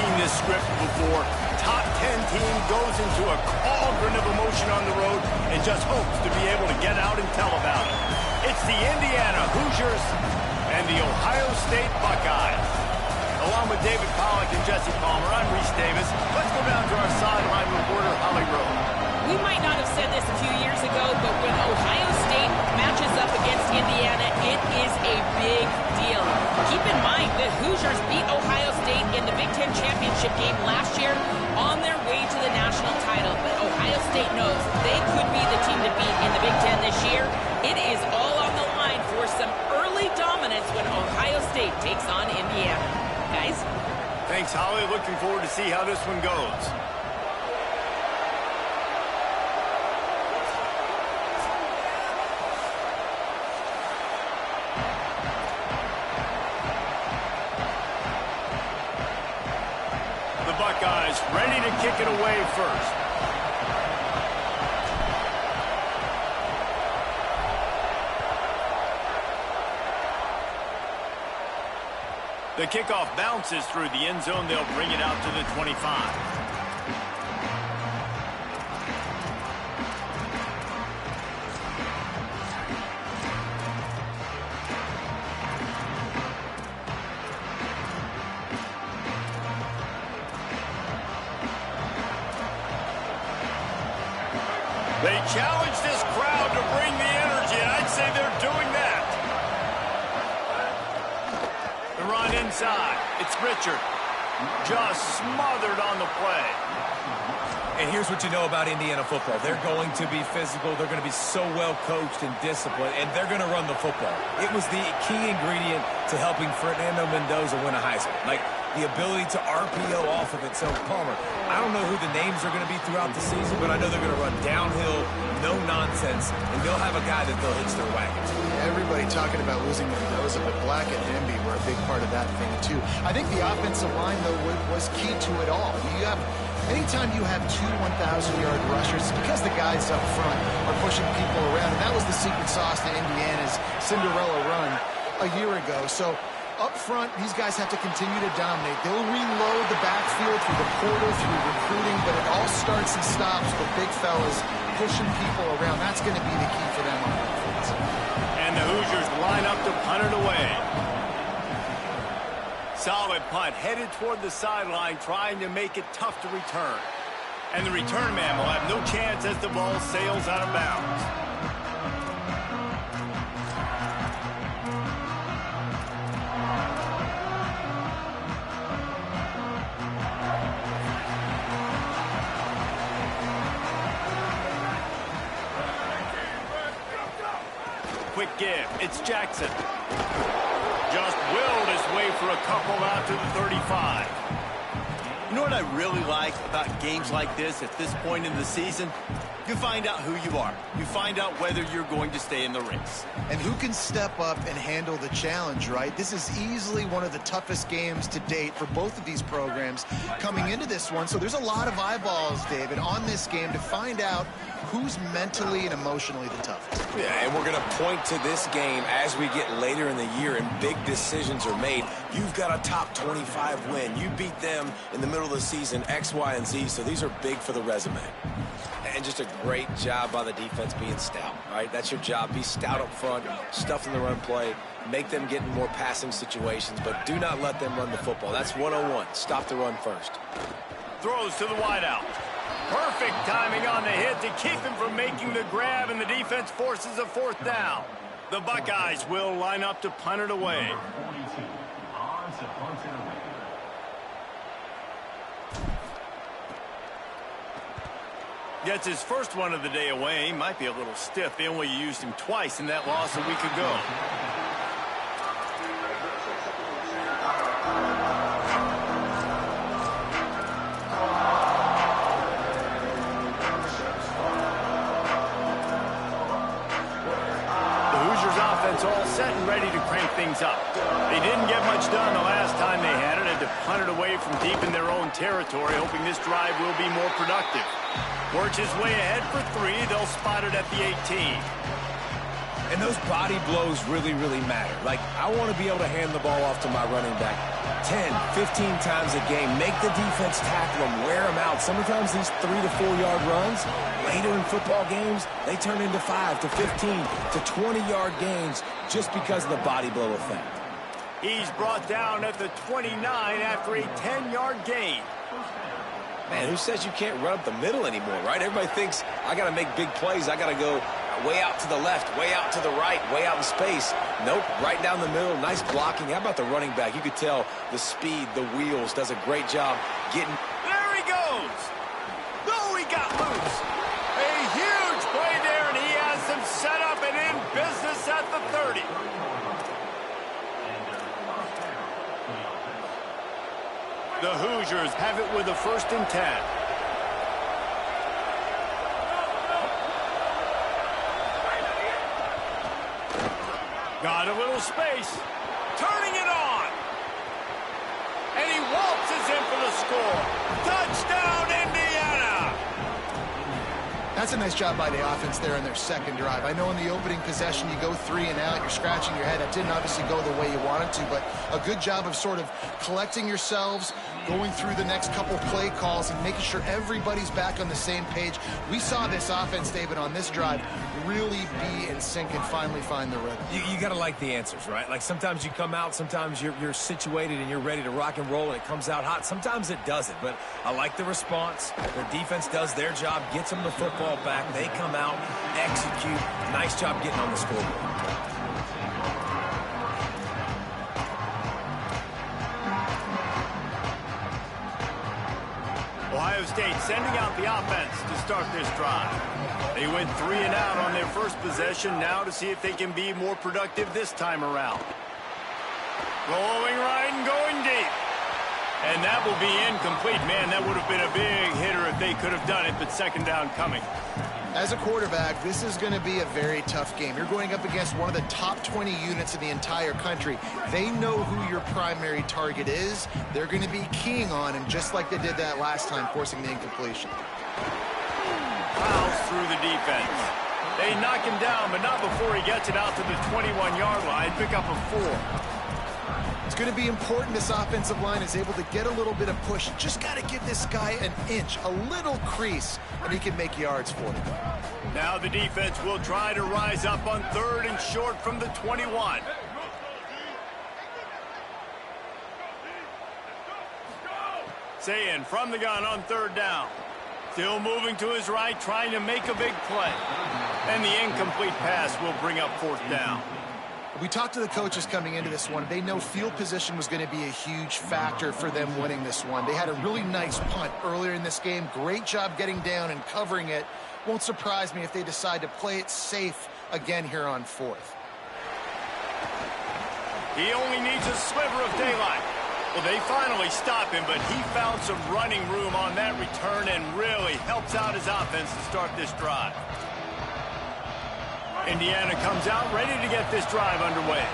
seen this script before. Top 10 team goes into a cauldron of emotion on the road and just hopes to be able to get out and tell about it. It's the Indiana Hoosiers and the Ohio State Buckeyes. Along with David Pollack and Jesse Palmer, I'm Reese Davis. Let's go down to our sideline reporter, Holly Rowe. We might not have said this a few years ago, but when Ohio State matches up against Indiana, it is a big deal. Keep in mind, the Hoosiers beat Ohio State in the Big Ten championship game last year on their way to the national title. But Ohio State knows they could be the team to beat in the Big Ten this year. It is all on the line for some early dominance when Ohio State takes on Indiana. Guys? Thanks, Holly. Looking forward to see how this one goes. The Buckeyes ready to kick it away first. The kickoff bounces through the end zone. They'll bring it out to the 25. They challenge this crowd to bring the energy, and I'd say they're doing that. The run inside. It's Richard. Just smothered on the play. And here's what you know about Indiana football. They're going to be physical. They're going to be so well coached and disciplined, and they're going to run the football. It was the key ingredient to helping Fernando Mendoza win a Heisman. Like, the ability to RPO off of it. So, Palmer, I don't know who the names are going to be throughout the season, but I know they're going to run downhill, no nonsense, and they'll have a guy that they'll hitch their wagons. Everybody talking about losing Mendoza, but Black and Hemby were a big part of that thing, too. I think the offensive line, though, was key to it all. Anytime you have two 1,000-yard rushers, it's because the guys up front are pushing people around, and that was the secret sauce to Indiana's Cinderella run a year ago. So, up front, these guys have to continue to dominate. They'll reload the backfield through the portal, through recruiting, but it all starts and stops with big fellas pushing people around. That's going to be the key for them on offense. And the Hoosiers line up to punt it away. Solid punt, headed toward the sideline, trying to make it tough to return. And the return man will have no chance as the ball sails out of bounds. Quick give. It's Jackson. Just willed his way for a couple out to the 35. You know what I really like about games like this at this point in the season? You find out who you are. You find out whether you're going to stay in the race. And who can step up and handle the challenge, right? This is easily one of the toughest games to date for both of these programs coming into this one. So there's a lot of eyeballs, David, on this game to find out who's mentally and emotionally the toughest. Yeah, and we're going to point to this game as we get later in the year and big decisions are made. You've got a top 25 win. You beat them in the middle of the season, X, Y, and Z, so these are big for the resume. And just a great job by the defense being stout, right? That's your job. Be stout up front, stuff in the run play, make them get in more passing situations, but do not let them run the football. That's 101. Stop the run first. Throws to the wideout. Perfect timing on the hit to keep him from making the grab, and the defense forces a fourth down. The Buckeyes will line up to punt it away. Gets his first one of the day away. He might be a little stiff. They only used him twice in that loss a week ago. All set and ready to crank things up. They didn't get much done the last time they had it. Had to punt it away from deep in their own territory, hoping this drive will be more productive. Works his way ahead for 3. They'll spot it at the 18. And those body blows really, really matter. Like, I want to be able to hand the ball off to my running back 10, 15 times a game. Make the defense tackle them, wear them out. Sometimes these 3 to 4 yard runs, later in football games, they turn into 5 to 15 to 20-yard gains just because of the body blow effect. He's brought down at the 29 after a 10-yard gain. Man, who says you can't run up the middle anymore, right? Everybody thinks I got to make big plays. I got to go way out to the left, way out to the right, way out in space. Nope, right down the middle. Nice blocking. How about the running back? You could tell the speed, the wheels, does a great job getting. There he goes. No, he got loose. A huge play there, and he has them set up and in business at the 30. The Hoosiers have it with a 1st and 10. Got a little space. Turning it on. And he waltzes in for the score. Touchdown, Indiana! That's a nice job by the offense there in their second drive. I know in the opening possession you go 3 and out, you're scratching your head. It didn't obviously go the way you wanted to, but a good job of sort of collecting yourselves, going through the next couple play calls and making sure everybody's back on the same page. We saw this offense, David, on this drive really be in sync and finally find the rhythm. You got to like the answers, right? Like sometimes you come out, sometimes you're situated and you're ready to rock and roll and it comes out hot. Sometimes it doesn't, but I like the response. Their defense does their job, gets them the football back. They come out, execute. Nice job getting on the scoreboard. Ohio State sending out the offense to start this drive. They went 3 and out on their first possession, now to see if they can be more productive this time around. Going right and going deep. And that will be incomplete. Man, that would have been a big hitter if they could have done it, but second down coming. As a quarterback, this is going to be a very tough game. You're going up against one of the top 20 units in the entire country. They know who your primary target is. They're going to be keying on him, just like they did that last time, forcing the incompletion. Fouls through the defense. They knock him down, but not before he gets it out to the 21-yard line. Pick up a 4. It's going to be important this offensive line is able to get a little bit of push. Just got to give this guy an inch, a little crease, and he can make yards for it. Now the defense will try to rise up on 3rd and short from the 21. Sayin from the gun on 3rd down. Still moving to his right, trying to make a big play. And the incomplete pass will bring up 4th down. We talked to the coaches coming into this one. They know field position was going to be a huge factor for them winning this one. They had a really nice punt earlier in this game. Great job getting down and covering it. Won't surprise me if they decide to play it safe again here on 4th. He only needs a sliver of daylight. Well, they finally stop him, but he found some running room on that return and really helps out his offense to start this drive. Indiana comes out ready to get this drive underway.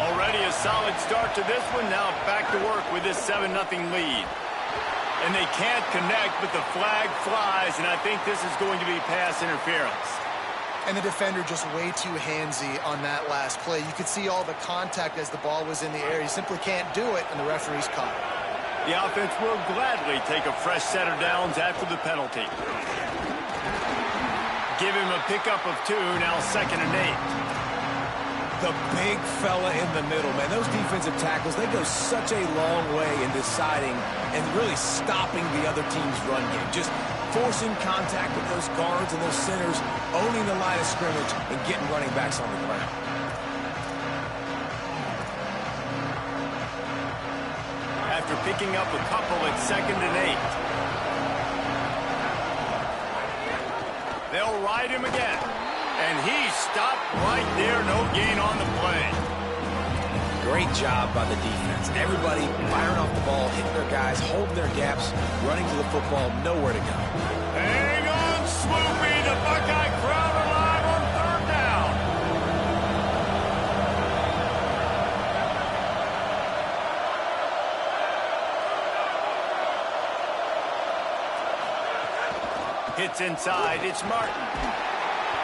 Already a solid start to this one. Now back to work with this 7-0 lead. And they can't connect, but the flag flies, and I think this is going to be pass interference. And the defender just way too handsy on that last play. You could see all the contact as the ball was in the air. You simply can't do it, and the referee's caught it. The offense will gladly take a fresh set of downs after the penalty. Give him a pickup of 2, now 2nd and 8. The big fella in the middle, man. Those defensive tackles, they go such a long way in deciding and really stopping the other team's run game. Just forcing contact with those guards and those centers, owning the line of scrimmage, and getting running backs on the ground. After picking up a couple at 2nd and 8. They'll ride him again. And he stopped right there. No gain on the play. Great job by the defense. Everybody firing off the ball, hitting their guys, holding their gaps, running to the football, nowhere to go. Hang on, Swoopy. The Buckeye crowd alive on 3rd down. Hits inside. It's Martin.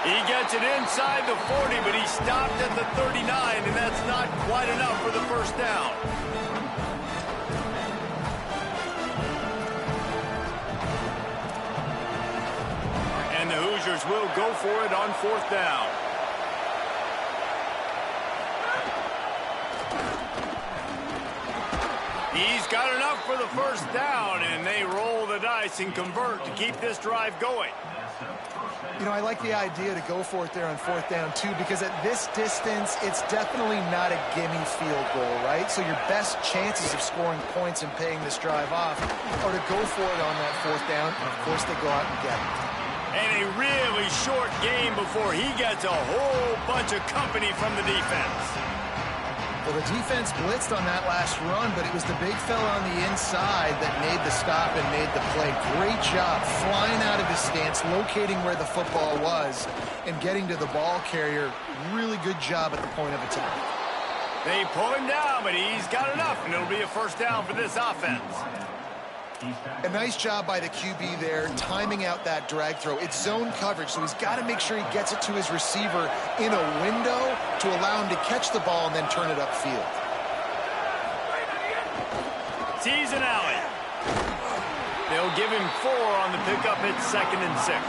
He gets it inside the 40, but he stopped at the 39, and that's not quite enough for the first down. And the Hoosiers will go for it on fourth down. He's got enough for the first down, and they roll the dice and convert to keep this drive going. You know, I like the idea to go for it there on fourth down, too, because at this distance, it's definitely not a gimme field goal, right? So your best chances of scoring points and paying this drive off are to go for it on that fourth down, and, of course, they go out and get it. And a really short game before he gets a whole bunch of company from the defense. Well, the defense blitzed on that last run, but it was the big fella on the inside that made the stop and made the play. Great job flying out of his stance, locating where the football was, and getting to the ball carrier. Really good job at the point of attack. They pull him down, but he's got enough, and it'll be a first down for this offense. A nice job by the QB there, timing out that drag throw. It's zone coverage, so he's got to make sure he gets it to his receiver in a window to allow him to catch the ball and then turn it upfield. Sees an alley. They'll give him 4 on the pickup. It's 2nd and 6.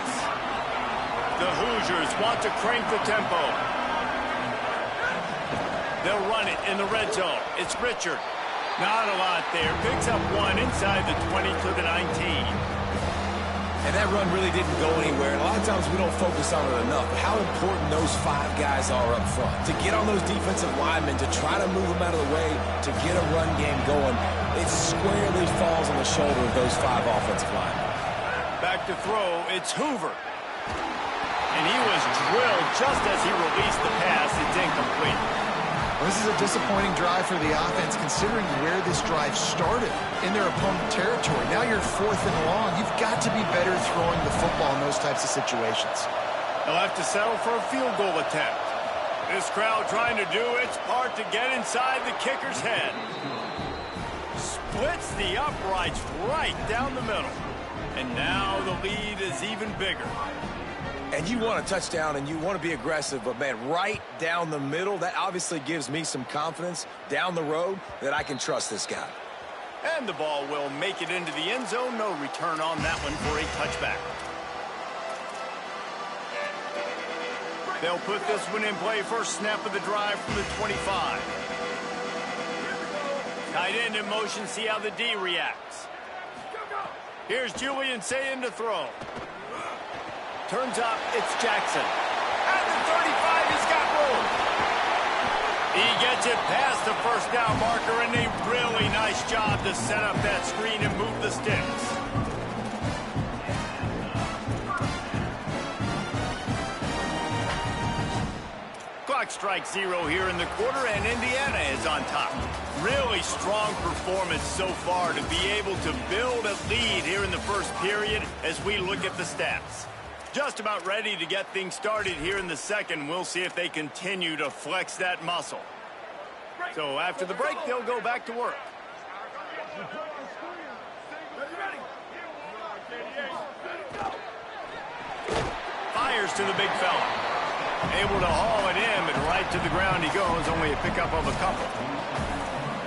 The Hoosiers want to crank the tempo. They'll run it in the red zone. It's Richard. Not a lot there. Picks up 1 inside the 20 to the 19. And that run really didn't go anywhere. And a lot of times we don't focus on it enough. But how important those 5 guys are up front. To get on those defensive linemen, to try to move them out of the way, to get a run game going, it squarely falls on the shoulder of those 5 offensive linemen. Back to throw, it's Hoover. And he was drilled just as he released the pass. It's incomplete. Well, this is a disappointing drive for the offense, considering where this drive started, in their opponent territory. Now you're 4th and long. You've got to be better throwing the football in those types of situations. They'll have to settle for a field goal attempt. This crowd trying to do its part to get inside the kicker's head. Splits the uprights right down the middle. And now the lead is even bigger. And you want a touchdown and you want to be aggressive, but, man, right down the middle, that obviously gives me some confidence down the road that I can trust this guy. And the ball will make it into the end zone. No return on that one for a touchback. They'll put this one in play. First snap of the drive from the 25. Tight end in motion. See how the D reacts. Here's Julian saying to throw. Turns up, it's Jackson. At the 35, he's got room. He gets it past the first down marker, and a really nice job to set up that screen and move the sticks. Clock strikes 0 here in the quarter, and Indiana is on top. Really strong performance so far to be able to build a lead here in the first period as we look at the stats. Just about ready to get things started here in the second. We'll see if they continue to flex that muscle. So after the break, they'll go back to work. Fires to the big fella. Able to haul it in, but right to the ground he goes. Only a pickup of a couple.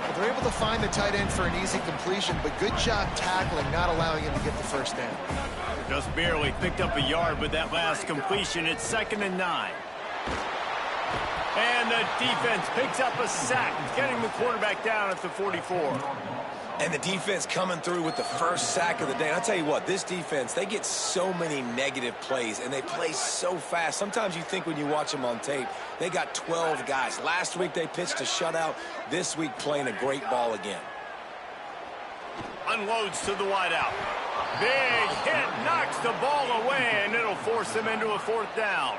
Well, they're able to find the tight end for an easy completion, but good job tackling, not allowing him to get the first down. Just barely picked up a yard with that last completion. It's 2nd and 9. And the defense picks up a sack, getting the quarterback down at the 44. And the defense coming through with the first sack of the day. And I'll tell you what, this defense, they get so many negative plays, and they play so fast. Sometimes you think when you watch them on tape, they got 12 guys. Last week they pitched a shutout. This week playing a great ball again. Unloads to the wideout. Big hit, knocks the ball away, and it'll force them into a 4th down.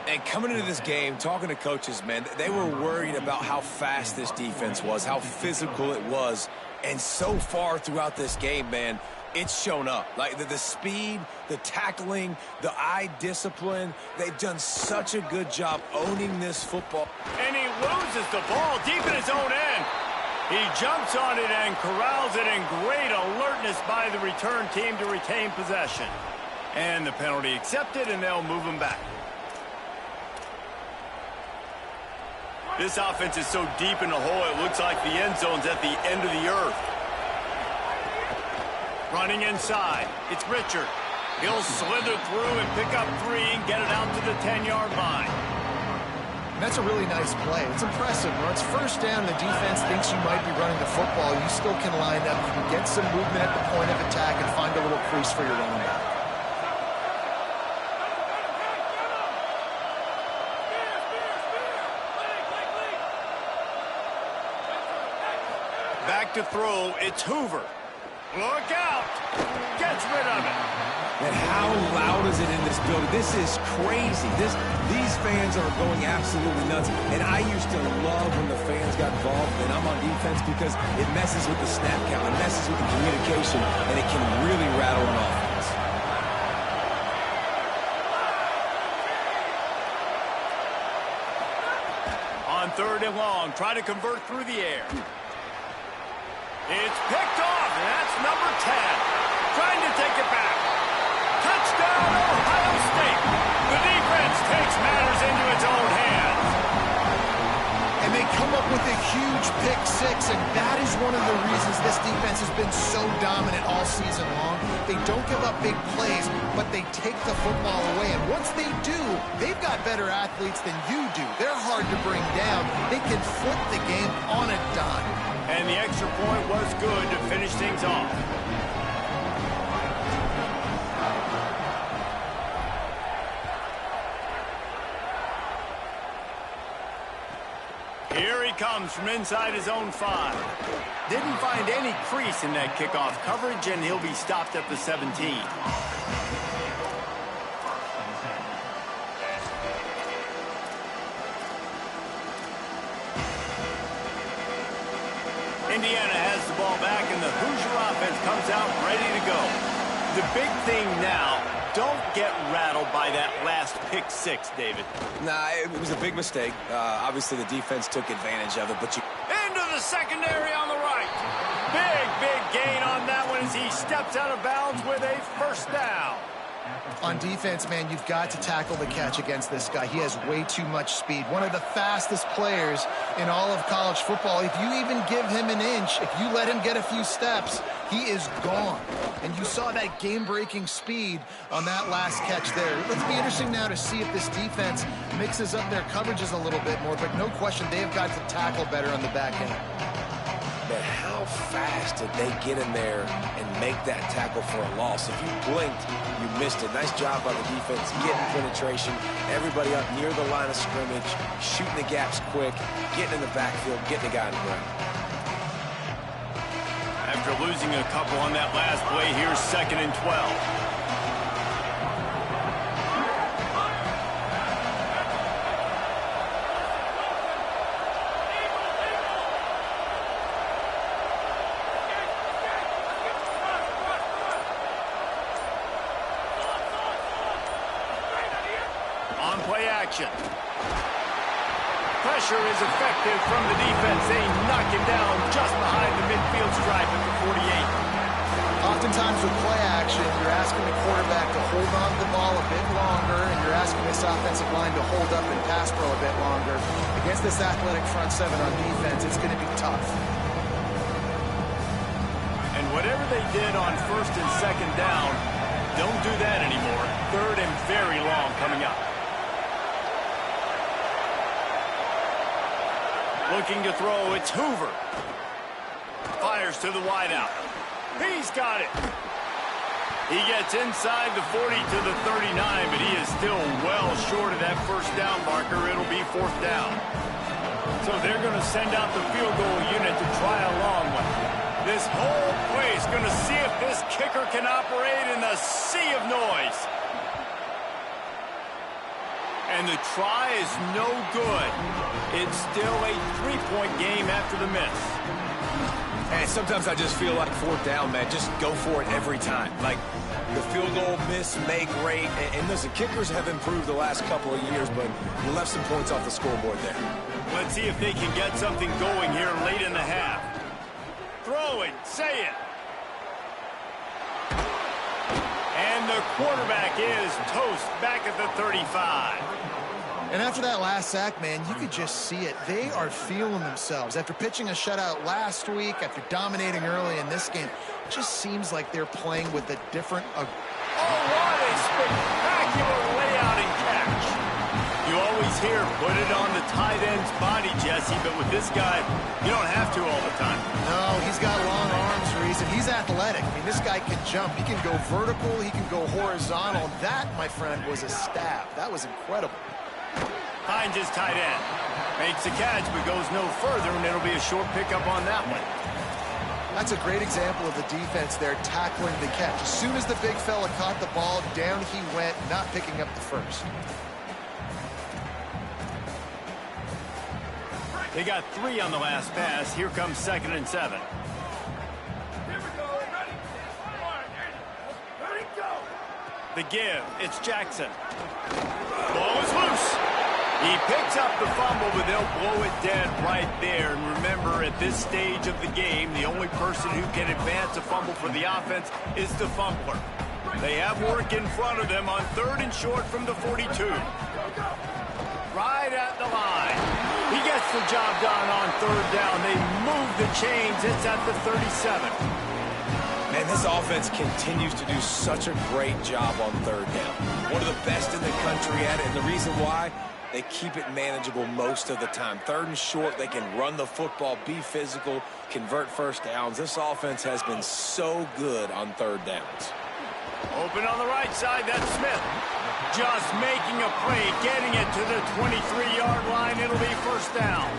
And coming into this game, talking to coaches, man, they were worried about how fast this defense was, how physical it was. And so far throughout this game, man, it's shown up. Like the speed, the tackling, the eye discipline, they've done such a good job owning this football. And he loses the ball deep in his own end. He jumps on it and corrals it in great alertness by the return team to retain possession. And the penalty accepted, and they'll move him back. This offense is so deep in the hole, it looks like the end zone's at the end of the earth. Running inside, it's Richard. He'll slither through and pick up 3 and get it out to the 10-yard line. That's a really nice play. It's impressive. When it's first down, the defense thinks you might be running the football. You still can line up. You can get some movement at the point of attack and find a little crease for your running back. Back to throw, it's Hoover. Look out! Gets rid of it. And how loud is it in this building? This is crazy. These fans are going absolutely nuts. And I used to love when the fans got involved, and I'm on defense because it messes with the snap count, it messes with the communication, and it can really rattle an offense. On 3rd and long, try to convert through the air. It's picked off, and that's number 10. Trying to take it back. Touchdown, Ohio State. The defense takes matters into its own hands. And they come up with a huge pick 6, and that is one of the reasons this defense has been so dominant all season long. They don't give up big plays, but they take the football away. And once they do, they've got better athletes than you do. They're hard to bring down. They can flip the game on a dime. And the extra point was good to finish things off. Here he comes from inside his own 5. Didn't find any crease in that kickoff coverage, and he'll be stopped at the 17. Indiana has the ball back, and the Hoosier offense comes out ready to go. The big thing now, don't get rattled by that last pick 6, David. Nah, it was a big mistake. Obviously, the defense took advantage of it, but you... Into the secondary on the right. Big gain on that one as he steps out of bounds with a first down. On defense, man, you've got to tackle the catch against this guy. He has way too much speed. One of the fastest players in all of college football. If you even give him an inch, if you let him get a few steps, he is gone. And you saw that game-breaking speed on that last catch there. Let's be interesting now to see if this defense mixes up their coverages a little bit more, but no question they've got to tackle better on the back end. Man, how fast did they get in there and make that tackle for a loss? If you blinked, you missed it. Nice job by the defense, getting penetration, everybody up near the line of scrimmage, shooting the gaps quick, getting in the backfield, getting the guy in the ground. After losing a couple on that last play, here's 2nd and 12. Pressure is effective from the defense. They knock him down just behind the midfield stripe at the 48. Oftentimes with play action, you're asking the quarterback to hold on to the ball a bit longer, and you're asking this offensive line to hold up and pass pro a bit longer. Against this athletic front 7 on defense, it's going to be tough. And whatever they did on 1st and 2nd down, don't do that anymore. 3rd and very long coming up. Looking to throw, it's Hoover. Fires to the wideout. He's got it. He gets inside the 40 to the 39, but he is still well short of that first down marker. It'll be 4th down. So they're going to send out the field goal unit to try a long one. This whole place going to see if this kicker can operate in the sea of noise. And the try is no good. It's still a 3-point game after the miss. And sometimes I just feel like 4th down, man. Just go for it every time. Like the field goal miss, make great. And listen, kickers have improved the last couple of years, but you left some points off the scoreboard there. Let's see if they can get something going here late in the half. Throw it, say it. And the quarterback is toast back at the 35. And after that last sack, man, you could just see it. They are feeling themselves. After pitching a shutout last week, after dominating early in this game, it just seems like they're playing with a different... Oh, what a spectacular layout and catch. You always hear, put it on the tight end's body, Jesse, but with this guy, you don't have to all the time. No, he's got long arms, Reese, and he's athletic. I mean, this guy can jump. He can go vertical. He can go horizontal. That, my friend, was a stab. That was incredible. Finds his tight end. Makes the catch, but goes no further, and it'll be a short pickup on that one. That's a great example of the defense there tackling the catch. As soon as the big fella caught the ball, down he went, not picking up the first. They got 3 on the last pass. Here comes 2nd and 7. The give. It's Jackson. Ball is loose. He picks up the fumble, but they'll blow it dead right there. And remember, at this stage of the game, the only person who can advance a fumble for the offense is the fumbler. They have work in front of them on 3rd and short from the 42. Right at the line. He gets the job done on 3rd down. They move the chains. It's at the 37. Man, this offense continues to do such a great job on 3rd down. One of the best in the country at it, and the reason why, they keep it manageable most of the time. 3rd and short, they can run the football, be physical, convert first downs. This offense has been so good on 3rd downs. Open on the right side, that's Smith. Just making a play, getting it to the 23-yard line. It'll be first down.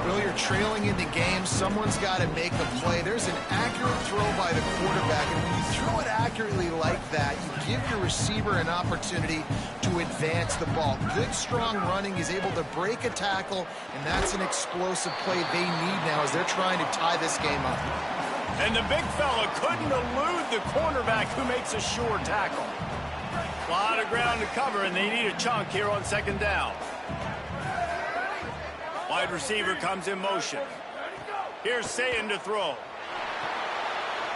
Well, you're trailing in the game. Someone's got to make a play. There's an accurate throw by the quarterback, and when you throw it accurately like that, you give your receiver an opportunity to advance the ball. Good, strong running. He's able to break a tackle, and that's an explosive play they need now as they're trying to tie this game up. And the big fella couldn't elude the cornerback who makes a sure tackle. A lot of ground to cover, and they need a chunk here on 2nd down. Wide receiver comes in motion. Here's Sayin to throw.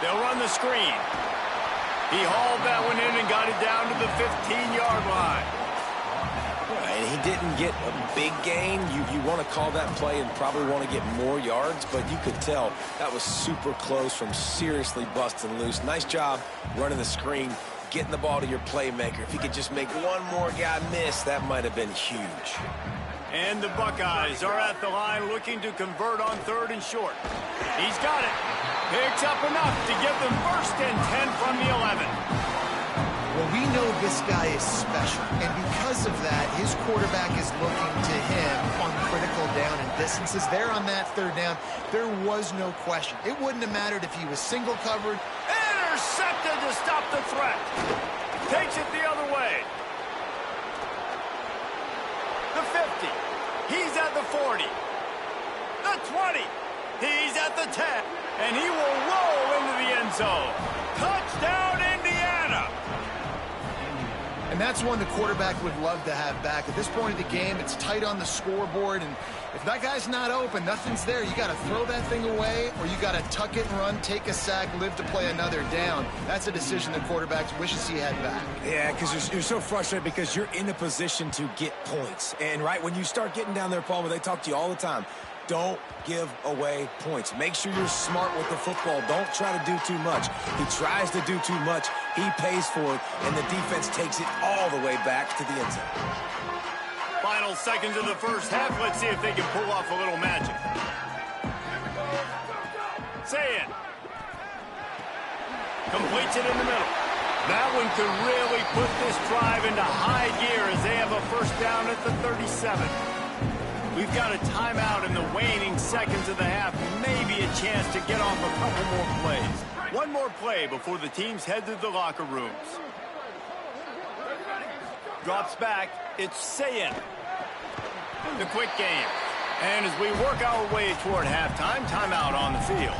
They'll run the screen. He hauled that one in and got it down to the 15-yard line. And he didn't get a big gain. You want to call that play and probably want to get more yards, but you could tell that was super close from seriously busting loose. Nice job running the screen, getting the ball to your playmaker. If he could just make one more guy miss, that might have been huge. And the Buckeyes are at the line looking to convert on 3rd and short. He's got it. Picks up enough to give them 1st and 10 from the 11. Well, we know this guy is special, and because of that, his quarterback is looking to him on critical down and distances. There on that 3rd down, there was no question. It wouldn't have mattered if he was single covered. Intercepted to stop the threat. Takes it the other way. The 50. He's at the 40. The 20. He's at the 10. And he will roll into the end zone. Touchdown, Indiana. And that's one the quarterback would love to have back. At this point of the game, it's tight on the scoreboard, and if that guy's not open, nothing's there. You got to throw that thing away, or you got to tuck it and run, take a sack, live to play another down. That's a decision the quarterback wishes he had back. Yeah, because you're so frustrated because you're in a position to get points. And right when you start getting down there, Palmer, they talk to you all the time. Don't give away points. Make sure you're smart with the football. Don't try to do too much. He tries to do too much. He pays for it, and the defense takes it all the way back to the end zone. Final seconds of the first half. Let's see if they can pull off a little magic. Sayin. Completes it in the middle. That one could really put this drive into high gear as they have a first down at the 37. We've got a timeout in the waning seconds of the half. Maybe a chance to get off a couple more plays. One more play before the teams head to the locker rooms. Drops back. It's Sayin. The quick game. And as we work our way toward halftime, timeout on the field.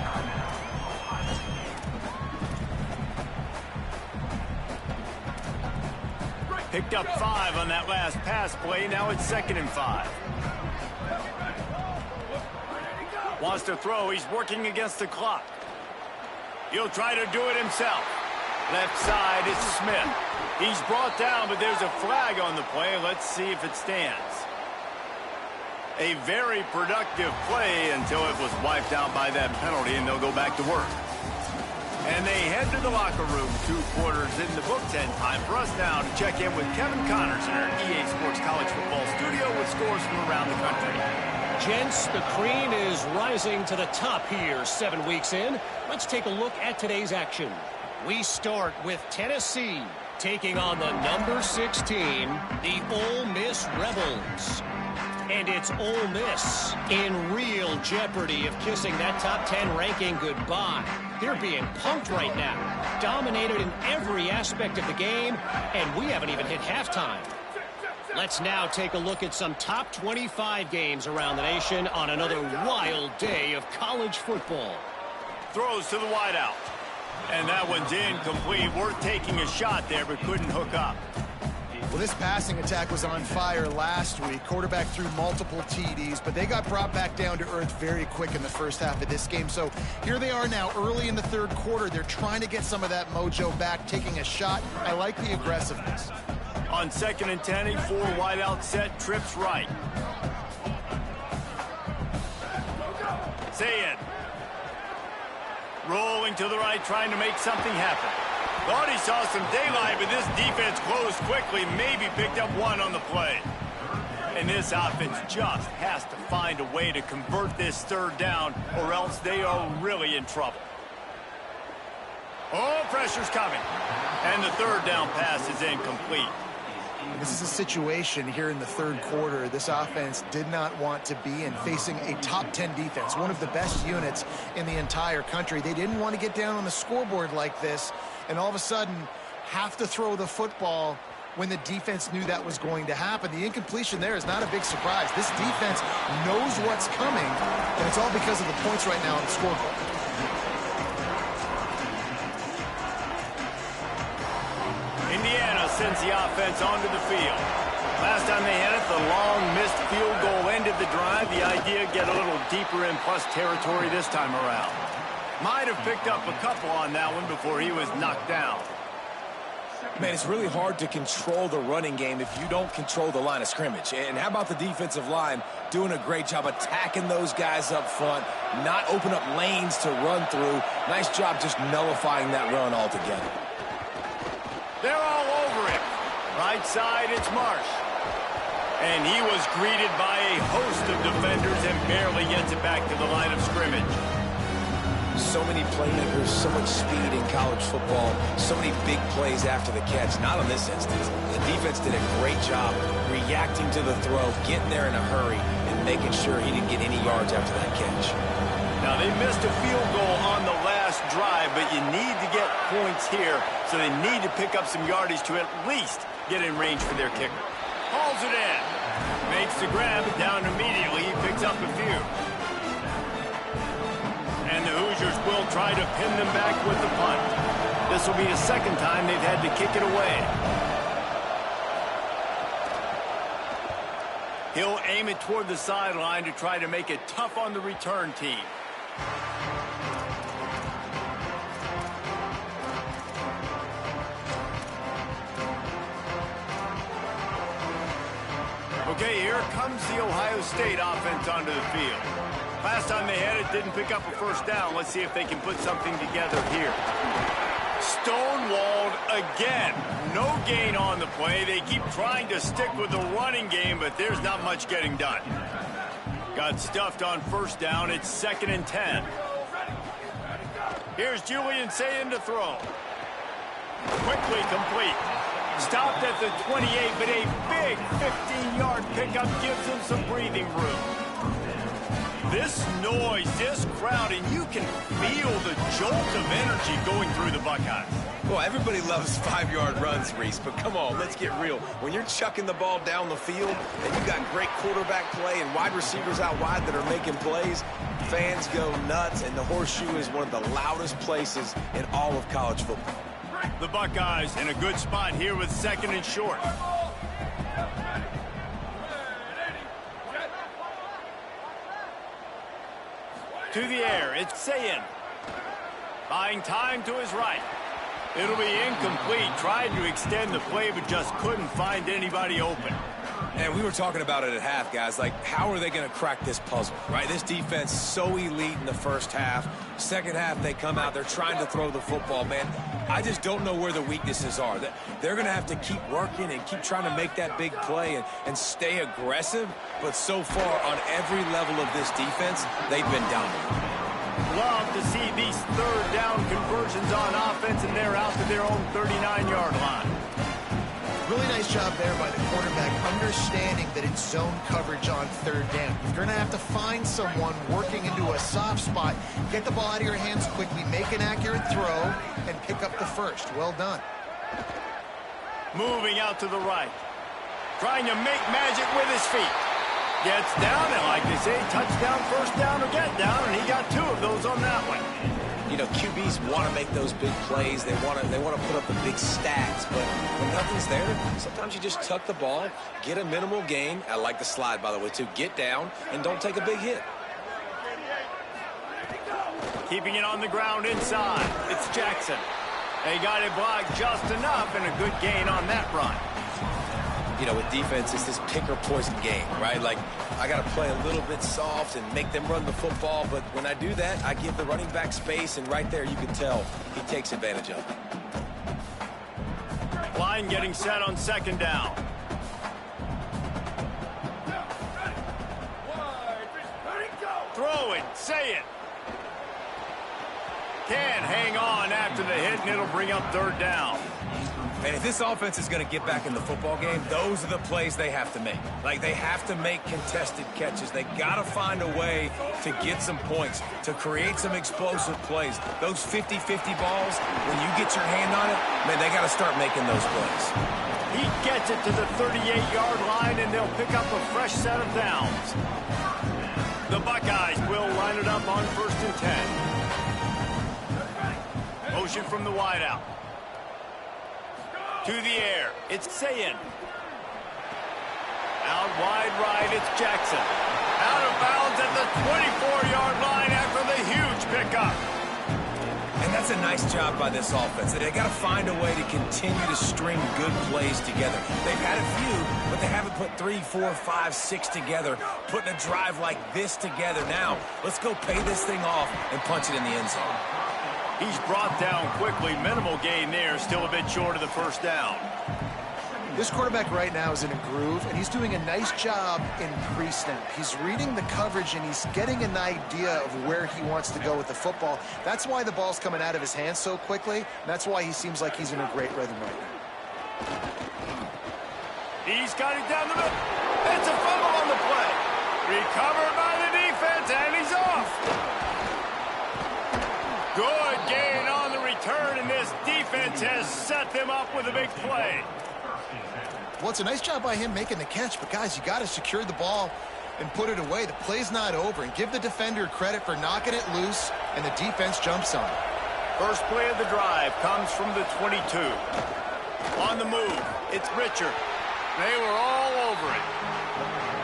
Picked up 5 on that last pass play. Now it's 2nd and 5. Wants to throw. He's working against the clock. He'll try to do it himself. Left side, it's Smith. He's brought down, but there's a flag on the play. Let's see if it stands. A very productive play until it was wiped out by that penalty, and they'll go back to work. And they head to the locker room, 2 quarters in the books, and time for us now to check in with Kevin Connors in our EA Sports College Football studio with scores from around the country. Gents, the cream is rising to the top here 7 weeks in. Let's take a look at today's action. We start with Tennessee taking on the number 16, the Ole Miss Rebels. And it's Ole Miss in real jeopardy of kissing that top 10 ranking goodbye. They're being punked right now, dominated in every aspect of the game, and we haven't even hit halftime. Let's now take a look at some top 25 games around the nation on another wild day of college football. Throws to the wideout. And that one's incomplete. Worth taking a shot there, but couldn't hook up. Well, this passing attack was on fire last week. Quarterback threw multiple TDs, but they got brought back down to earth very quick in the first half of this game. So here they are now early in the third quarter. They're trying to get some of that mojo back, taking a shot. I like the aggressiveness. On 2nd and 10, a 4 wideout set, trips right. Say it. Rolling to the right, trying to make something happen. Thought he saw some daylight, but this defense closed quickly, maybe picked up 1 on the play. And this offense just has to find a way to convert this 3rd down, or else they are really in trouble. Oh, pressure's coming. And the 3rd down pass is incomplete. This is a situation here in the third quarter this offense did not want to be in, facing a top 10 defense, one of the best units in the entire country. They didn't want to get down on the scoreboard like this and all of a sudden have to throw the football when the defense knew that was going to happen. The incompletion there is not a big surprise. This defense knows what's coming, and it's all because of the points right now on the scoreboard. Indiana sends the offense onto the field. Last time they had it, the long missed field goal ended the drive. The idea, get a little deeper in plus territory this time around. Might have picked up a couple on that one before he was knocked down. Man, it's really hard to control the running game if you don't control the line of scrimmage. And how about the defensive line doing a great job attacking those guys up front, not open up lanes to run through. Nice job just nullifying that run altogether. They're all over it. Right side, it's Marsh. And he was greeted by a host of defenders and barely gets it back to the line of scrimmage. So many playmakers, so much speed in college football, so many big plays after the catch. Not in this instance. The defense did a great job reacting to the throw, getting there in a hurry, and making sure he didn't get any yards after that catch. Now, they missed a field goal on the last drive, but you need to get points here, so they need to pick up some yardage to at least get in range for their kicker. Hauls it in. Makes the grab, down immediately. He picks up a few. And the Hoosiers will try to pin them back with the punt. This will be the 2nd time they've had to kick it away. He'll aim it toward the sideline to try to make it tough on the return team. Okay, here comes the Ohio State offense onto the field. Last time they had it, didn't pick up a 1st down. Let's see if they can put something together here. Stonewalled again. No gain on the play. They keep trying to stick with the running game, but there's not much getting done. Got stuffed on 1st down. It's 2nd and 10. Here's Julian Sayin to throw. Quickly complete. Stopped at the 28, but a big 15-yard pickup gives him some breathing room. This noise, this crowd, and you can feel the jolt of energy going through the Buckeyes. Well, everybody loves 5-yard runs, Reese, but come on, let's get real. When you're chucking the ball down the field and you got great quarterback play and wide receivers out wide that are making plays, fans go nuts, and the Horseshoe is one of the loudest places in all of college football. The Buckeyes in a good spot here with 2nd and short. To the air, it's Sayin. Buying time to his right. It'll be incomplete. Tried to extend the play, but just couldn't find anybody open. And we were talking about it at half, guys. Like, how are they going to crack this puzzle, right? This defense so elite in the first half. Second half, they come out. They're trying to throw the football, man. I just don't know where the weaknesses are. They're going to have to keep working and keep trying to make that big play and stay aggressive. But so far, on every level of this defense, they've been dominant. Love to see these third down conversions on offense, and they're out to their own 39-yard line. Really nice job there by the quarterback, understanding that it's zone coverage on third down. You're going to have to find someone working into a soft spot, get the ball out of your hands quickly, make an accurate throw, and pick up the first. Well done. Moving out to the right. Trying to make magic with his feet. Gets down, and like they say, touchdown, first down, or get down, and he got 2 of those on that one. You know, QBs want to make those big plays. They want to put up the big stats, but when nothing's there, sometimes you just tuck the ball, get a minimal gain. I like the slide, by the way, too. Get down and don't take a big hit. Keeping it on the ground inside. It's Jackson. They got it blocked just enough, and a good gain on that run. You know, with defense, it's this pick or poison game, right? Like, I got to play a little bit soft and make them run the football, but when I do that, I give the running back space, and right there you can tell he takes advantage of it. Line getting set on second down. Throw it, say it. Can't hang on after the hit, and it'll bring up third down. And if this offense is going to get back in the football game, those are the plays they have to make. Like, they have to make contested catches. They got to find a way to get some points, to create some explosive plays. Those 50-50 balls, when you get your hand on it, man, they got to start making those plays. He gets it to the 38-yard line, and they'll pick up a fresh set of downs. The Buckeyes will line it up on 1st and 10. Motion from the wideout. To the air, it's Sayin. Out wide right, it's Jackson. Out of bounds at the 24-yard line after the huge pickup. And that's a nice job by this offense. They got to find a way to continue to string good plays together. They've had a few, but they haven't put 3, 4, 5, 6 together, putting a drive like this together. Now, let's go pay this thing off and punch it in the end zone. He's brought down quickly. Minimal gain there, still a bit short of the first down. This quarterback right now is in a groove, and he's doing a nice job in pre-snap. He's reading the coverage, and he's getting an idea of where he wants to go with the football. That's why the ball's coming out of his hands so quickly, and that's why he seems like he's in a great rhythm right now. He's got it down the middle. It's a fumble on the play. Recovered by the defense, and he's off. Good gain on the return, and this defense has set them up with a big play. Well, it's a nice job by him making the catch, but guys, you got to secure the ball and put it away. The play's not over, and give the defender credit for knocking it loose, and the defense jumps on it. First play of the drive comes from the 22. On the move, it's Richard. They were all over it.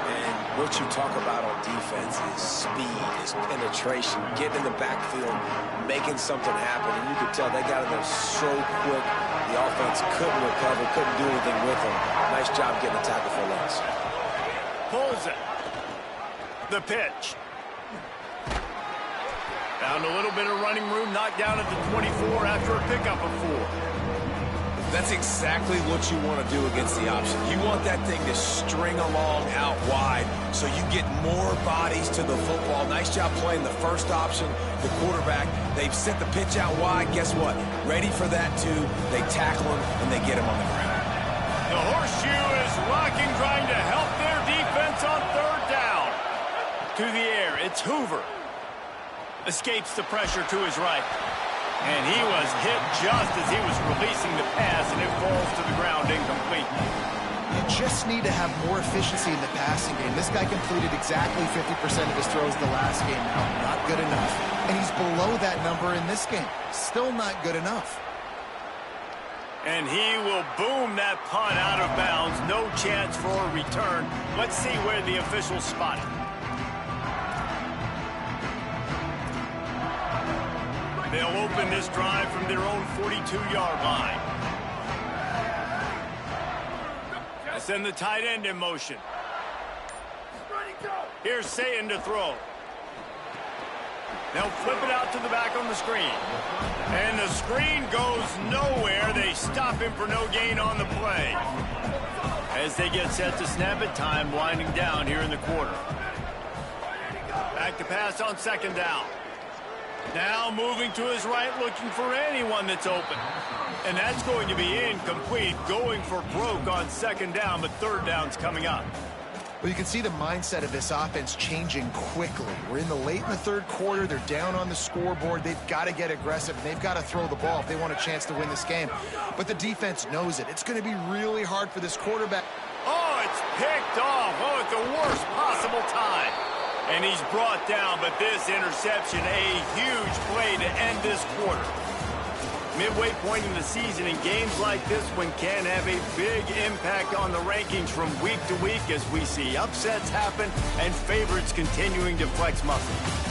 And what you talk about on defense is speed, is penetration, getting in the backfield, making something happen. And you could tell they got in there so quick. The offense couldn't recover, couldn't do anything with them. Nice job getting the tackle for loss. Pulls it. The pitch. Found a little bit of running room, knocked down at the 24 after a pickup of 4. That's exactly what you want to do against the option. You want that thing to string along out wide so you get more bodies to the football. Nice job playing the first option, the quarterback. They've sent the pitch out wide. Guess what? Ready for that, too. They tackle him, and they get him on the ground. The horseshoe is rocking, trying to help their defense on third down. To the air, it's Hoover. Escapes the pressure to his right. And he was hit just as he was releasing the pass, and it falls to the ground incomplete. You just need to have more efficiency in the passing game. This guy completed exactly 50% of his throws the last game now. Not good enough. And he's below that number in this game. Still not good enough. And he will boom that punt out of bounds. No chance for a return. Let's see where the officials spot it. They'll open this drive from their own 42-yard line. I send the tight end in motion. Here's Sayin to throw. They'll flip it out to the back on the screen. And the screen goes nowhere. They stop him for no gain on the play. As they get set to snap it, time winding down here in the quarter. Back to pass on second down. Now moving to his right, looking for anyone that's open. And that's going to be incomplete, going for broke on second down, but third down's coming up. Well, you can see the mindset of this offense changing quickly. We're in the third quarter. They're down on the scoreboard. They've got to get aggressive, and they've got to throw the ball if they want a chance to win this game. But the defense knows it. It's going to be really hard for this quarterback. Oh, it's picked off. Oh, at the worst possible time. And he's brought down, but this interception, a huge play to end this quarter. Midway point in the season, in games like this one can have a big impact on the rankings from week to week as we see upsets happen and favorites continuing to flex muscle.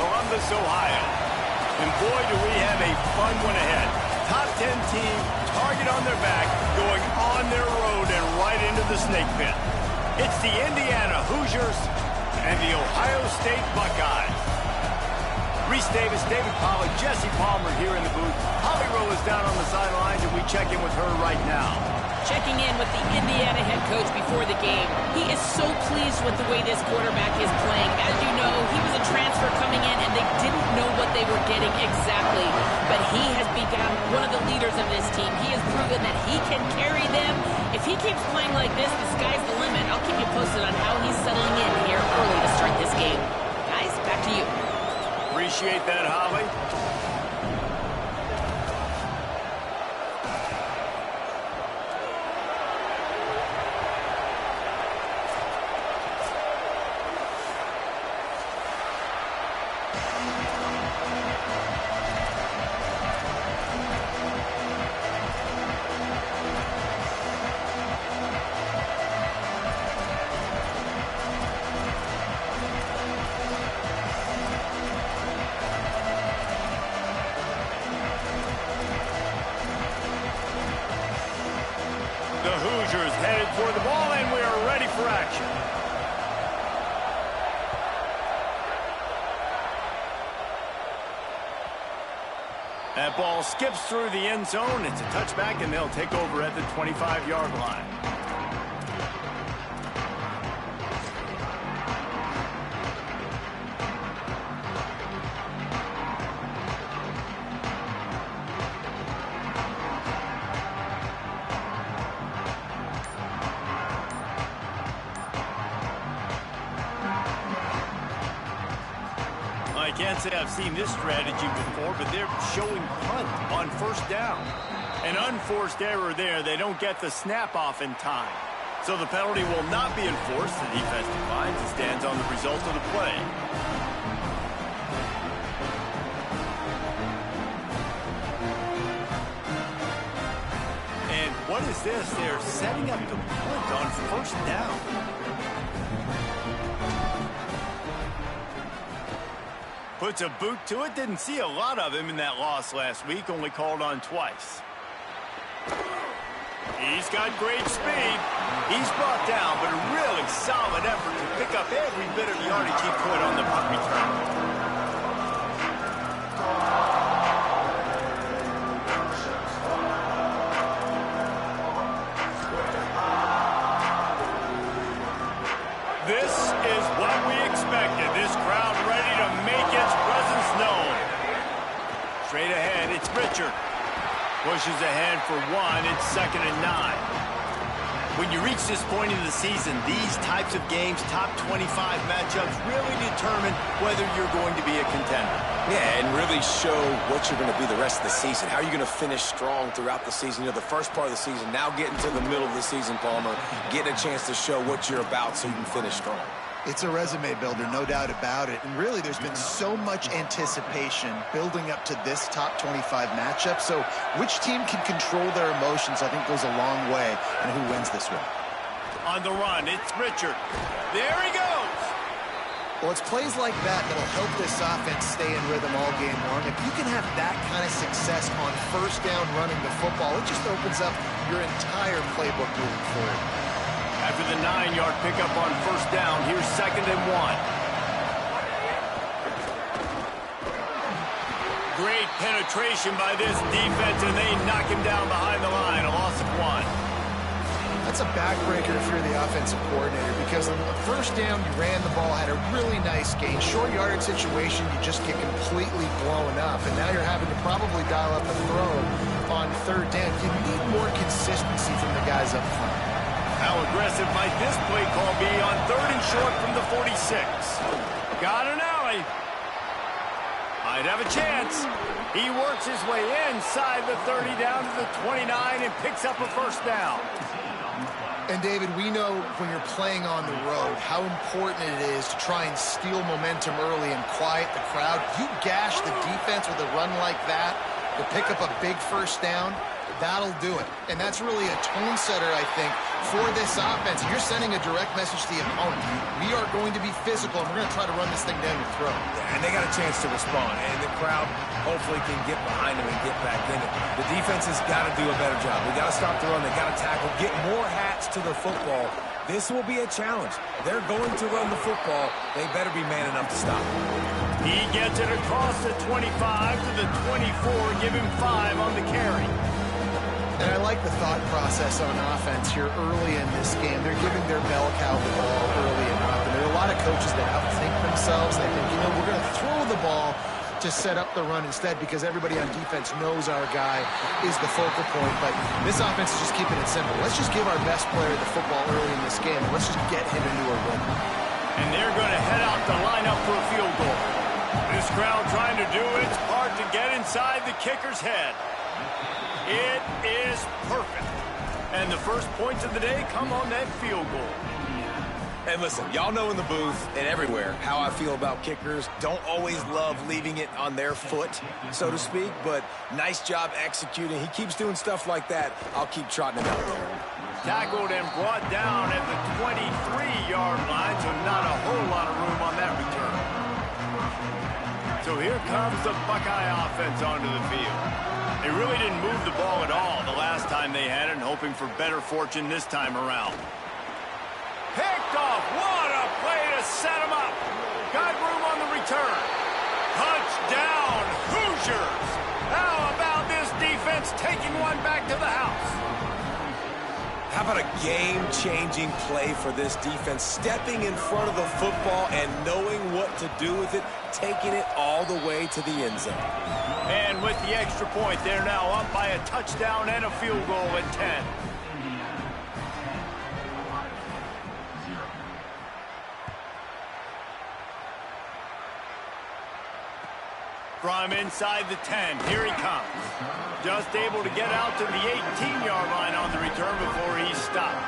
Columbus, Ohio. And boy, do we have a fun one ahead. Top 10 team, target on their back, going on their road and right into the snake pit. It's the Indiana Hoosiers and the Ohio State Buckeyes. Reese Davis, David Pollack, Jesse Palmer here in the booth. Holly Rowe is down on the sidelines, and we check in with her right now. Checking in with the Indiana head coach before the game. He is so pleased with the way this quarterback is playing. As you know, he was a transfer coming in, and they didn't know what they were getting exactly. But he has become one of the leaders of this team. He has proven that he can carry them. If he keeps playing like this, the sky's the limit. I'll keep you posted on how he's settling in here early to start this game. Guys, back to you. Appreciate that, Holly. The Hoosiers headed for the ball, and we are ready for action. That ball skips through the end zone. It's a touchback, and they'll take over at the 25-yard line. I can't say I've seen this strategy before, but they're showing punt on first down. An unforced error there. They don't get the snap off in time. So the penalty will not be enforced. The defense declines and stands on the result of the play. And what is this? They're setting up the punt on first down. Puts a boot to it. Didn't see a lot of him in that loss last week. Only called on twice. He's got great speed. He's brought down, but a really solid effort to pick up every bit of yardage he could on the punt return. This is what we expected. This crowd ready to make its presence known. Straight ahead, it's Richard. Pushes ahead for one. It's 2nd and 9. When you reach this point in the season, these types of games, top 25 matchups, really determine whether you're going to be a contender. Yeah, and really show what you're going to be the rest of the season. How are you going to finish strong throughout the season? You know, the first part of the season, now getting to the middle of the season, Palmer, getting a chance to show what you're about so you can finish strong. It's a resume builder, no doubt about it. And really, there's been so much anticipation building up to this top 25 matchup. So which team can control their emotions, I think, goes a long way in who wins this one. On the run, it's Richard. There he goes. Well, it's plays like that that'll help this offense stay in rhythm all game long. If you can have that kind of success on first down running the football, it just opens up your entire playbook moving forward. After the 9-yard pickup on first down, here's 2nd and 1. Great penetration by this defense, and they knock him down behind the line. A loss of 1. That's a backbreaker if you're the offensive coordinator, because on the first down, you ran the ball, had a really nice gain. Short yardage situation, you just get completely blown up, and now you're having to probably dial up the throw on 3rd down. You need more consistency from the guys up front. How aggressive might this play call be on 3rd and short from the 46? Got an alley. Might have a chance. He works his way inside the 30 down to the 29 and picks up a first down. And, David, we know when you're playing on the road how important it is to try and steal momentum early and quiet the crowd. You gash the defense with a run like that to pick up a big first down, that'll do it. And that's really a tone setter, I think, for this offense. You're sending a direct message to the opponent. We are going to be physical, and we're going to try to run this thing down your throat. And they got a chance to respond, and the crowd hopefully can get behind them and get back in it. The defense has got to do a better job. We got to stop the run. They got to tackle, get more hats to their football. This will be a challenge. They're going to run the football. They better be man enough to stop it. He gets it across the 25 to the 24. Give him 5 on the carry. And I like the thought process on offense here early in this game. They're giving their bell cow the ball early and often. There are a lot of coaches that outthink themselves. They think, we're going to throw the ball to set up the run instead because everybody on defense knows our guy is the focal point. But this offense is just keeping it simple. Let's just give our best player the football early in this game. Let's just get him into a rhythm. And they're going to head out to line up for a field goal. This crowd trying to do its part to get inside the kicker's head. It is perfect. And the first points of the day come on that field goal. And listen, y'all know in the booth and everywhere how I feel about kickers. Don't always love leaving it on their foot, so to speak, but nice job executing. He keeps doing stuff like that. I'll keep trotting him out there. Tackled and brought down at the 23-yard line, so not a whole lot of room on that return. So here comes the Buckeye offense onto the field. They really didn't move the ball at all the last time they had it, and hoping for better fortune this time around. Picked off. What a play to set him up. Got room on the return. Touchdown, Hoosiers. How about this defense taking one back to the house? How about a game-changing play for this defense? Stepping in front of the football and knowing what to do with it, taking it all the way to the end zone. And with the extra point, they're now up by a touchdown and a field goal at 10. From inside the 10, here he comes. Just able to get out to the 18-yard line on the return before he's stopped.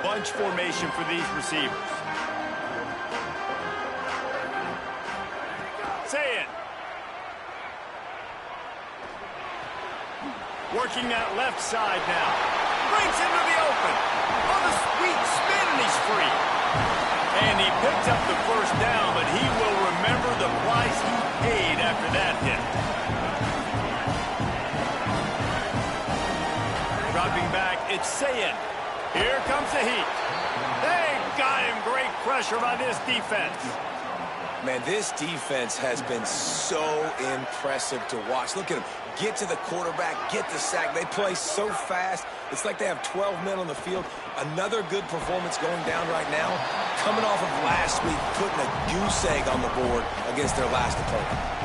Bunch formation for these receivers. Say it. Working that left side now. Brings him to the open. On a sweet spin, and he's free. And he picks up the first down, but he will remember the price he paid after that hit. Dropping back, it's Sayin. Here comes the heat. They got him. Great pressure by this defense. Man, this defense has been so impressive to watch. Look at them. Get to the quarterback, get the sack. They play so fast. It's like they have 12 men on the field. Another good performance going down right now. Coming off of last week, putting a goose egg on the board against their last opponent.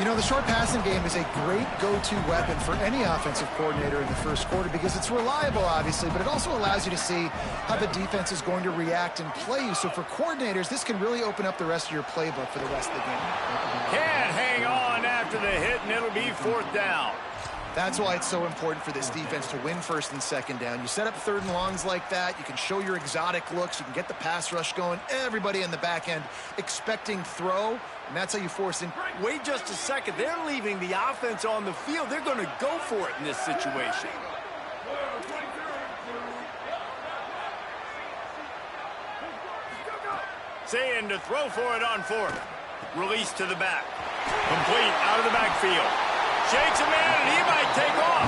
The short passing game is a great go-to weapon for any offensive coordinator in the first quarter because it's reliable, obviously, but it also allows you to see how the defense is going to react and play you. So for coordinators, this can really open up the rest of your playbook for the rest of the game. Can't hang on after the hit, and it'll be 4th down. That's why it's so important for this defense to win 1st and 2nd down. You set up 3rd and longs like that. You can show your exotic looks. You can get the pass rush going. Everybody in the back end expecting throw, and that's how you force in. Wait just a second. They're leaving the offense on the field. They're going to go for it in this situation. Saying to throw for it on 4th. Release to the back. Complete out of the backfield. Shakes a man, and he might take off.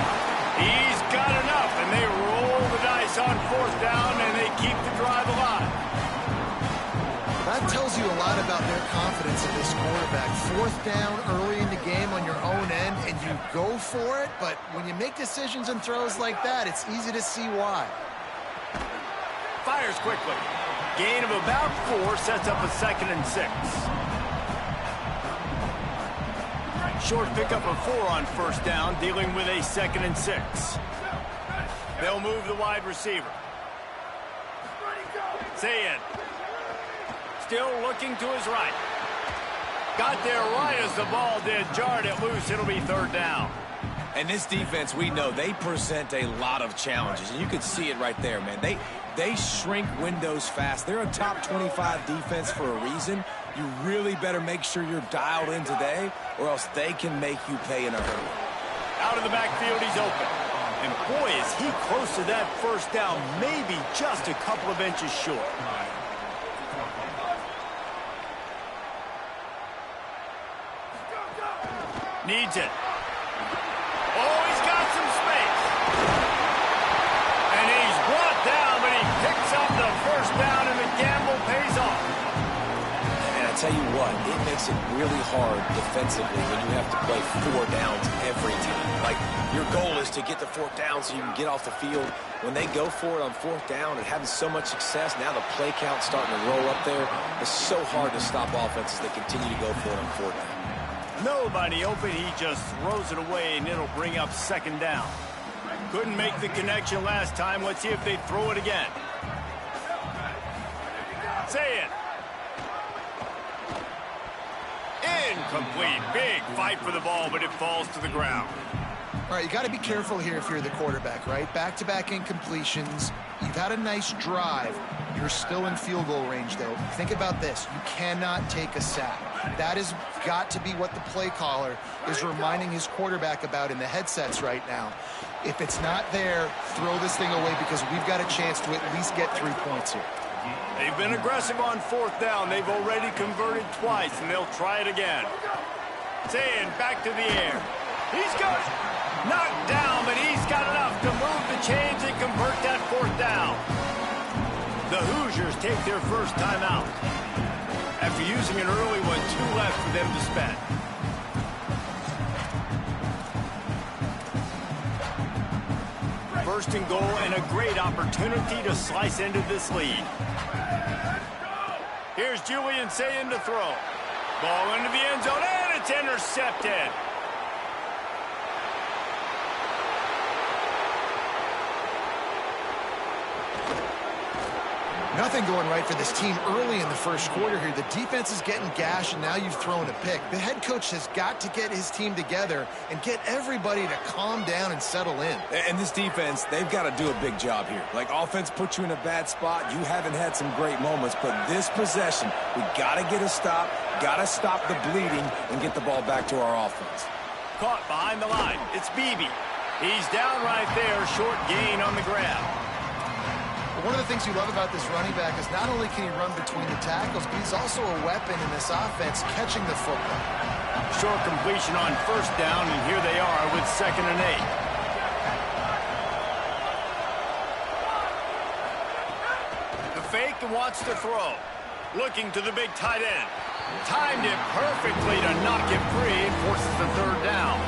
He's got enough, and they roll the dice on 4th down, and they keep the drive alive. That tells you a lot about their confidence in this quarterback. 4th down early in the game on your own end, and you go for it, but when you make decisions and throws like that, it's easy to see why. Fires quickly. Gain of about 4 sets up a 2nd and 6. Short pickup of 4 on 1st down, dealing with a 2nd and 6. They'll move the wide receiver. Sayin. Still looking to his right. Got there right as the ball did. Jarred it loose. It'll be 3rd down. And this defense, we know, they present a lot of challenges. And you can see it right there, man. They shrink windows fast. They're a top 25 defense for a reason. You really better make sure you're dialed in today, or else they can make you pay in a hurry. Out of the backfield, he's open. And boy, is he close to that first down, maybe just a couple of inches short. Needs it. Oh, he's got some space. And he's brought down, but he picks up the first down, and the gamble pays off. And I tell you what, it makes it really hard defensively when you have to play 4 downs every time. Like, your goal is to get the 4th down so you can get off the field. When they go for it on 4th down and having so much success, now the play count's starting to roll up there. It's so hard to stop offenses that continue to go for it on 4th down. Nobody open, he just throws it away, and it'll bring up 2nd down. Couldn't make the connection last time. Let's see if they throw it again. Say it. Incomplete. Big fight for the ball, but it falls to the ground. All right, you got to be careful here if you're the quarterback, right? Back-to-back incompletions. You've had a nice drive. You're still in field goal range, though. Think about this. You cannot take a sack. That has got to be what the play caller is reminding his quarterback about in the headsets right now. If it's not there, throw this thing away because we've got a chance to at least get 3 points here. They've been aggressive on 4th down. They've already converted twice, and they'll try it again. Saying back to the air. He's got it. Knocked down, but he's got enough to move the chains and convert that 4th down. The Hoosiers take their first timeout. After using an early one, 2 left for them to spend. First and goal, and a great opportunity to slice into this lead. Here's Julian saying to throw. Ball into the end zone, and it's intercepted. Nothing going right for this team early in the first quarter here. The defense is getting gashed, and now you've thrown a pick. The head coach has got to get his team together and get everybody to calm down and settle in. And this defense, they've got to do a big job here. Like, offense puts you in a bad spot. You haven't had some great moments, but this possession, we got to get a stop, got to stop the bleeding, and get the ball back to our offense. Caught behind the line. It's Beebe. He's down right there, short gain on the grab. One of the things you love about this running back is not only can he run between the tackles, but he's also a weapon in this offense catching the football. Short completion on 1st down, and here they are with 2nd and 8. The fake wants to throw. Looking to the big tight end. Timed it perfectly to knock it free and forces the 3rd down.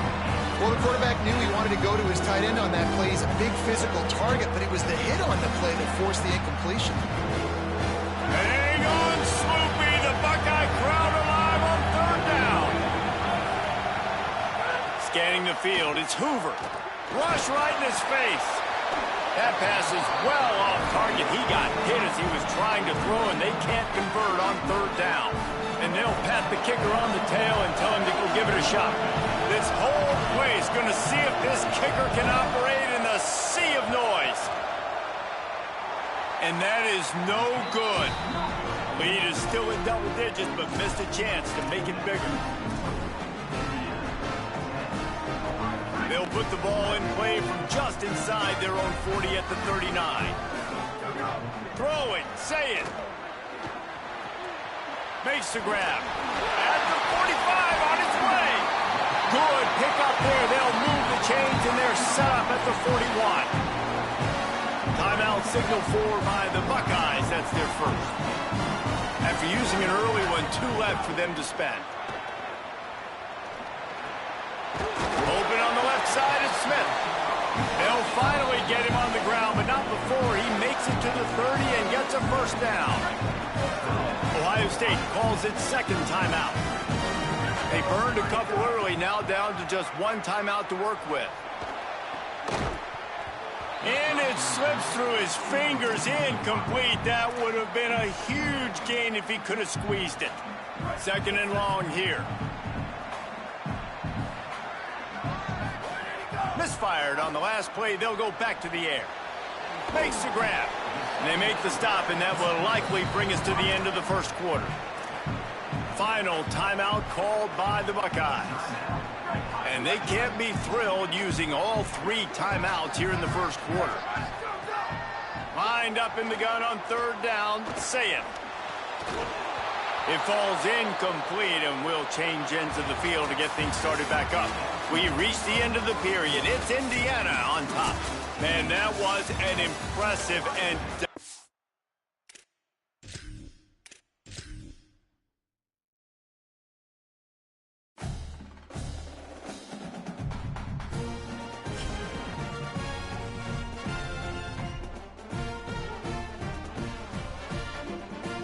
Well, the quarterback knew he wanted to go to his tight end on that play. He's a big physical target, but it was the hit on the play that forced the incompletion. Hang on, Sloopy. The Buckeye crowd alive on 3rd down. Scanning the field, it's Hoover. Rush right in his face. That pass is well off target. He got hit as he was trying to throw, and they can't convert on 3rd down. And they'll pat the kicker on the tail and tell him to go give it a shot. This whole place going to see if this kicker can operate in the sea of noise. And that is no good. Lead is still in double digits, but missed a chance to make it bigger. They'll put the ball in play from just inside their own 40 at the 39. Throw it, say it. Makes the grab. At the 45, on its way. Good pick up there. They'll move the chains, and they're set up at the 41. Timeout signal for by the Buckeyes. That's their first. After using an early one, 2 left for them to spend. Open on the left side is Smith. They'll finally get him on the ground, but not before he makes it to the 30 and gets a 1st down. Ohio State calls its 2nd timeout. They burned a couple early, now down to just 1 timeout to work with. And it slips through his fingers, incomplete. That would have been a huge gain if he could have squeezed it. 2nd and long here. Misfired on the last play. They'll go back to the air. Makes the grab. And they make the stop, and that will likely bring us to the end of the first quarter. Final timeout called by the Buckeyes. And they can't be thrilled using all 3 timeouts here in the first quarter. Lined up in the gun on 3rd down. Say it. It falls incomplete, and we'll change ends of the field to get things started back up. We reach the end of the period. It's Indiana on top. Man, that was an impressive and